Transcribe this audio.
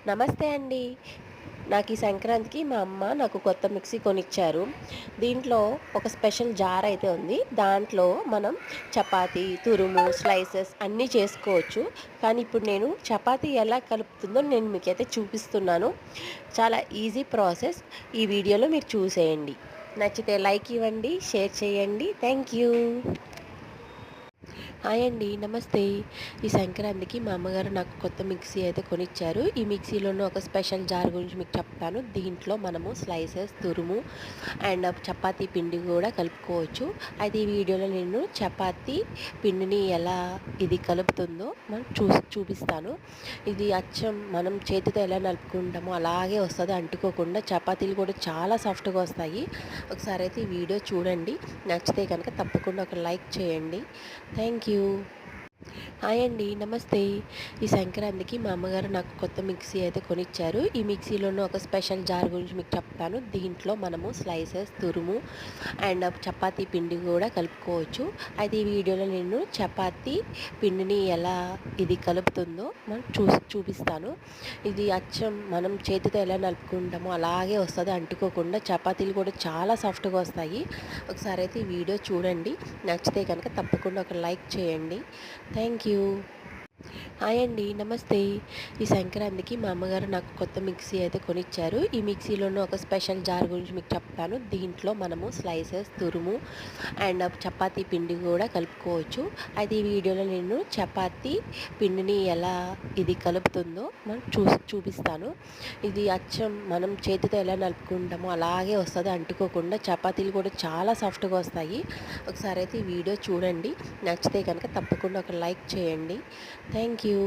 నమస్తే అండి. నాకు ఈ సంక్రాంతికి మా అమ్మ నాకు కొత్త మిక్సీ కొనిచ్చారు. దీంట్లో ఒక స్పెషల్ జార్ అయితే ఉంది. దాంట్లో మనం చపాతీ, తురుము, స్లైసెస్ అన్నీ చేసుకోవచ్చు. కానీ ఇప్పుడు నేను చపాతీ ఎలా కలుపుతుందో నేను మీకైతే చూపిస్తున్నాను. చాలా ఈజీ ప్రాసెస్. ఈ వీడియోలో మీరు చూసేయండి. నచ్చితే లైక్ ఇవ్వండి, షేర్ చేయండి. Thank you. హాయ్ అండి. నమస్తే. ఈ సంక్రాంతికి మా అమ్మగారు నాకు కొత్త మిక్సీ అయితే కొనిచ్చారు. ఈ మిక్సీలోనే ఒక స్పెషల్ జార్ గురించి మీకు చెప్తాను. దీంట్లో మనము స్లైసెస్, తురుము అండ్ చపాతీ పిండి కూడా కలుపుకోవచ్చు. అయితే ఈ వీడియోలో నేను చపాతీ పిండిని ఎలా ఇది కలుపుతుందో మనం చూపిస్తాను. ఇది అచ్చం మనం చేతితో ఎలా నలుపుకుంటామో అలాగే వస్తుంది, అంటుకోకుండా. చపాతీలు కూడా చాలా సాఫ్ట్గా వస్తాయి. ఒకసారి అయితే ఈ వీడియో చూడండి. నచ్చితే కనుక తప్పకుండా ఒక లైక్ చేయండి. Thank you. హాయ్ అండి. నమస్తే. ఈ సంక్రాంతికి మా అమ్మగారు నాకు కొత్త మిక్సీ అయితే కొనిచ్చారు. ఈ మిక్సీలోనే ఒక స్పెషల్ జార్ గురించి మీకు చెప్తాను. దీంట్లో మనము స్లైసెస్, తురుము అండ్ చపాతీ పిండి కూడా కలుపుకోవచ్చు. అయితే ఈ వీడియోలో నేను చపాతీ పిండిని ఎలా ఇది కలుపుతుందో మనం చూపిస్తాను. ఇది అచ్చం మనం చేతితో ఎలా నలుపుకుంటామో అలాగే వస్తుంది, అంటుకోకుండా. చపాతీలు కూడా చాలా సాఫ్ట్గా వస్తాయి. ఒకసారి అయితే ఈ వీడియో చూడండి. నచ్చితే కనుక తప్పకుండా ఒక లైక్ చేయండి. Thank you. హాయ్ అండి. నమస్తే. ఈ సంక్రాంతికి మా అమ్మగారు నాకు కొత్త మిక్సీ అయితే కొనిచ్చారు. ఈ మిక్సీలోనే ఒక స్పెషల్ జార్ గురించి మీకు చెప్తాను. దీంట్లో మనము స్లైసెస్, తురుము అండ్ చపాతీ పిండి కూడా కలుపుకోవచ్చు. అయితే ఈ వీడియోలో నేను చపాతీ పిండిని ఎలా ఇది కలుపుతుందో మనం చూపిస్తాను. ఇది అచ్చం మనం చేతితో ఎలా నలుపుకుంటామో అలాగే వస్తుంది, అంటుకోకుండా. చపాతీలు కూడా చాలా సాఫ్ట్గా వస్తాయి. ఒకసారి అయితే ఈ వీడియో చూడండి. నచ్చితే కనుక తప్పకుండా ఒక లైక్ చేయండి. Thank you.